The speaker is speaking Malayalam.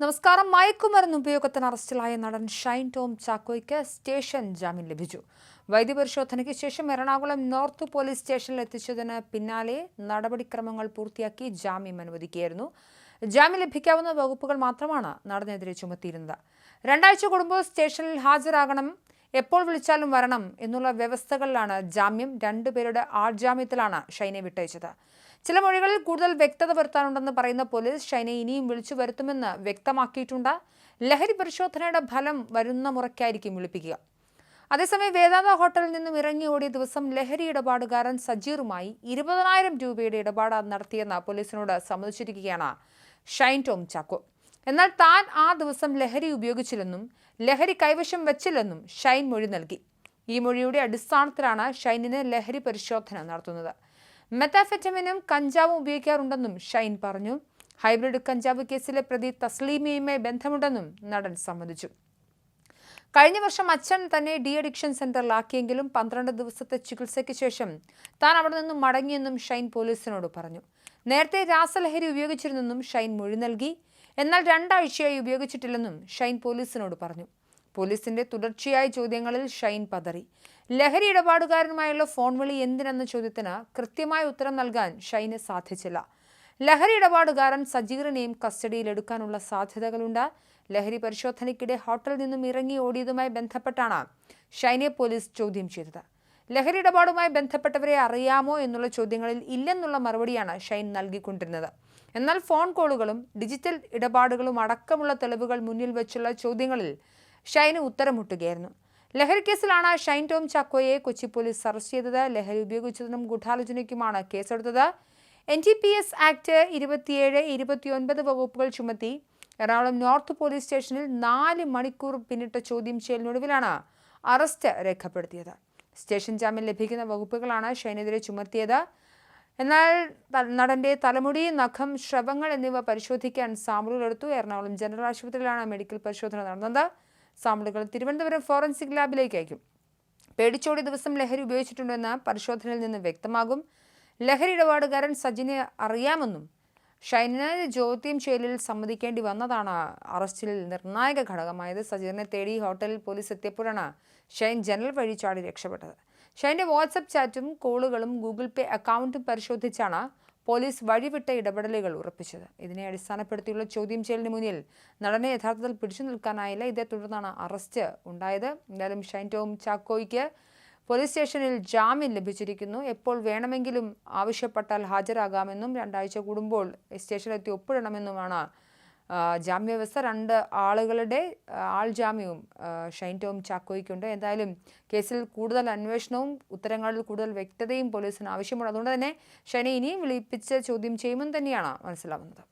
നമസ്കാരം. മയക്കുമരുന്ന് ഉപയോഗത്തിന് അറസ്റ്റിലായ നടൻ ഷൈൻ ടോം ചാക്കോയ്ക്ക് സ്റ്റേഷൻ ജാമ്യം ലഭിച്ചു. വൈദ്യപരിശോധനയ്ക്ക് ശേഷം എറണാകുളം നോർത്ത് പോലീസ് സ്റ്റേഷനിൽ എത്തിച്ചതിന് പിന്നാലെ നടപടിക്രമങ്ങൾ പൂർത്തിയാക്കി ജാമ്യം അനുവദിക്കുകയായിരുന്നു. ജാമ്യം ലഭിക്കാവുന്ന വകുപ്പുകൾ മാത്രമാണ് നടനെതിരെ ചുമത്തിയിരുന്നത്. 2 ആഴ്ച കൂടുമ്പോൾ സ്റ്റേഷനിൽ ഹാജരാകണം, എപ്പോൾ വിളിച്ചാലും വരണം എന്നുള്ള വ്യവസ്ഥകളിലാണ് ജാമ്യം. 2 പേരുടെ ആൾജാമ്യത്തിലാണ് ഷൈനെ വിട്ടയച്ചത്. ചില മൊഴികളിൽ കൂടുതൽ വ്യക്തത വരുത്താനുണ്ടെന്ന് പറയുന്ന പോലീസ് ഷൈനെ ഇനിയും വിളിച്ചു വരുത്തുമെന്ന് വ്യക്തമാക്കിയിട്ടുണ്ട്. ലഹരി പരിശോധനയുടെ ഫലം വരുന്ന മുറയ്ക്കായിരിക്കും വിളിപ്പിക്കുക. അതേസമയം വേദാന്ത ഹോട്ടലിൽ നിന്നും ഇറങ്ങി ഓടിയ ദിവസം ലഹരി ഇടപാടുകാരൻ സജീറുമായി 20,000 രൂപയുടെ ഇടപാട് നടത്തിയെന്ന് പോലീസിനോട് സമ്മതിച്ചിരിക്കുകയാണ് ഷൈൻ ടോം ചാക്കോ. എന്നാൽ താൻ ആ ദിവസം ലഹരി ഉപയോഗിച്ചില്ലെന്നും ലഹരി കൈവശം വെച്ചില്ലെന്നും ഷൈൻ മൊഴി നൽകി. ഈ മൊഴിയുടെ അടിസ്ഥാനത്തിലാണ് ഷൈനിന് ലഹരി പരിശോധന നടത്തുന്നത്. മെത്താഫെറ്റമിനും കഞ്ചാവും ഉപയോഗിക്കാറുണ്ടെന്നും ഷൈൻ പറഞ്ഞു. ഹൈബ്രിഡ് കഞ്ചാവ് കേസിലെ പ്രതി തസ്ലീമയുമായി ബന്ധമുണ്ടെന്നും നടൻ സമ്മതിച്ചു. കഴിഞ്ഞ വർഷം അച്ഛൻ തന്നെ ഡി അഡിക്ഷൻ സെന്ററിലാക്കിയെങ്കിലും 12 ദിവസത്തെ ചികിത്സയ്ക്ക് ശേഷം താൻ അവിടെ നിന്നും മടങ്ങിയെന്നും ഷൈൻ പോലീസിനോട് പറഞ്ഞു. നേരത്തെ രാസലഹരി ഉപയോഗിച്ചിരുന്നെന്നും ഷൈൻ മൊഴി നൽകി. എന്നാൽ 2 ആഴ്ചയായി ഉപയോഗിച്ചിട്ടില്ലെന്നും ഷൈൻ പോലീസിനോട് പറഞ്ഞു. പോലീസിന്റെ തുടർച്ചയായ ചോദ്യങ്ങളിൽ ഷൈൻ പതറി. ലഹരി ഇടപാടുകാരനുമായുള്ള ഫോൺ വിളി എന്തിനെന്ന ചോദ്യത്തിന് കൃത്യമായ ഉത്തരം നൽകാൻ ഷൈന് സാധിച്ചില്ല. ലഹരി ഇടപാടുകാരൻ സജീറിനെയും കസ്റ്റഡിയിലെടുക്കാനുള്ള സാധ്യതകളുണ്ട്. ലഹരി പരിശോധനയ്ക്കിടെ ഹോട്ടലിൽ നിന്നും ഇറങ്ങി ഓടിയതുമായി ബന്ധപ്പെട്ടാണ് ഷൈനെ പോലീസ് ചോദ്യം ചെയ്തത്. ലഹരി ഇടപാടുമായി ബന്ധപ്പെട്ടവരെ അറിയാമോ എന്നുള്ള ചോദ്യങ്ങളിൽ ഇല്ലെന്നുള്ള മറുപടിയാണ് ഷൈൻ നൽകിക്കൊണ്ടിരുന്നത്. എന്നാൽ ഫോൺ കോളുകളും ഡിജിറ്റൽ ഇടപാടുകളും അടക്കമുള്ള തെളിവുകൾ മുന്നിൽ വെച്ചുള്ള ചോദ്യങ്ങളിൽ ഷൈന് ഉത്തരം മുട്ടുകയായിരുന്നു. ലഹരി കേസിലാണ് ഷൈൻ ടോം ചാക്കോയെ കൊച്ചി പോലീസ് അറസ്റ്റ് ചെയ്തത്. ലഹരി ഉപയോഗിച്ചതിനും ഗൂഢാലോചനയ്ക്കുമാണ് കേസെടുത്തത്. NDPS ആക്ട് 27, 29 വകുപ്പുകൾ ചുമത്തി എറണാകുളം നോർത്ത് പോലീസ് സ്റ്റേഷനിൽ 4 മണിക്കൂർ പിന്നിട്ട ചോദ്യം ചെയ്യലിനൊടുവിലാണ് അറസ്റ്റ് രേഖപ്പെടുത്തിയത്. സ്റ്റേഷൻ ജാമ്യം ലഭിക്കുന്ന വകുപ്പുകളാണ് ഷൈനെതിരെ ചുമത്തിയത്. എന്നാൽ നടന്റെ തലമുടി, നഖം, ശ്രവങ്ങൾ എന്നിവ പരിശോധിക്കാൻ സാമ്പിളുകൾ എടുത്തു. എറണാകുളം ജനറൽ ആശുപത്രിയിലാണ് മെഡിക്കൽ പരിശോധന നടന്നത്. സാമ്പിളുകൾ തിരുവനന്തപുരം ഫോറൻസിക് ലാബിലേക്ക് അയക്കും. പേടിച്ചോടിയ ദിവസം ലഹരി ഉപയോഗിച്ചിട്ടുണ്ടെന്ന് പരിശോധനയിൽ നിന്ന് വ്യക്തമാകും. ലഹരി ഇടപാടുകാരൻ സജിനെ അറിയാമെന്നും ഷൈനിന് ചോദ്യം ചെയ്യലിൽ സമ്മതിക്കേണ്ടി വന്നതാണ് അറസ്റ്റിൽ നിർണായക ഘടകമായത്. സജീറിനെ തേടി ഹോട്ടലിൽ പോലീസ് എത്തിയപ്പോഴാണ് ഷൈൻ ജനൽ വഴി ചാടി രക്ഷപ്പെട്ടത്. ഷൈൻ്റെ വാട്സപ്പ് ചാറ്റും കോളുകളും ഗൂഗിൾ പേ അക്കൗണ്ടും പരിശോധിച്ചാണ് പോലീസ് വഴിവിട്ട ഇടപെടലുകൾ ഉറപ്പിച്ചത്. ഇതിനെ അടിസ്ഥാനപ്പെടുത്തിയുള്ള ചോദ്യം ചെയ്യലിന് മുന്നിൽ നടനെ യഥാർത്ഥത്തിൽ പിടിച്ചു നിൽക്കാനായില്ല. ഇതേ തുടർന്നാണ് അറസ്റ്റ് ഉണ്ടായത്. എന്തായാലും ഷൈൻ ടോം ചാക്കോയ്ക്ക് പോലീസ് സ്റ്റേഷനിൽ ജാമ്യം ലഭിച്ചിരിക്കുന്നു. എപ്പോൾ വേണമെങ്കിലും ആവശ്യപ്പെട്ടാൽ ഹാജരാകാമെന്നും 2 ആഴ്ച കൂടുമ്പോൾ സ്റ്റേഷനിലെത്തി ഒപ്പിടണമെന്നുമാണ് ജാമ്യ വ്യവസ്ഥ. 2 ആളുകളുടെ ആൾജാമ്യവും ഷൈൻ ടോം ചാക്കോയ്ക്കുണ്ട്. എന്തായാലും കേസിൽ കൂടുതൽ അന്വേഷണവും ഉത്തരങ്ങളിൽ കൂടുതൽ വ്യക്തതയും പോലീസിന് ആവശ്യമുണ്ട്. അതുകൊണ്ട് തന്നെ ഷൈനെ ഇനിയും വിളിപ്പിച്ച് ചോദ്യം ചെയ്യുമെന്ന് തന്നെയാണ് മനസ്സിലാവുന്നത്.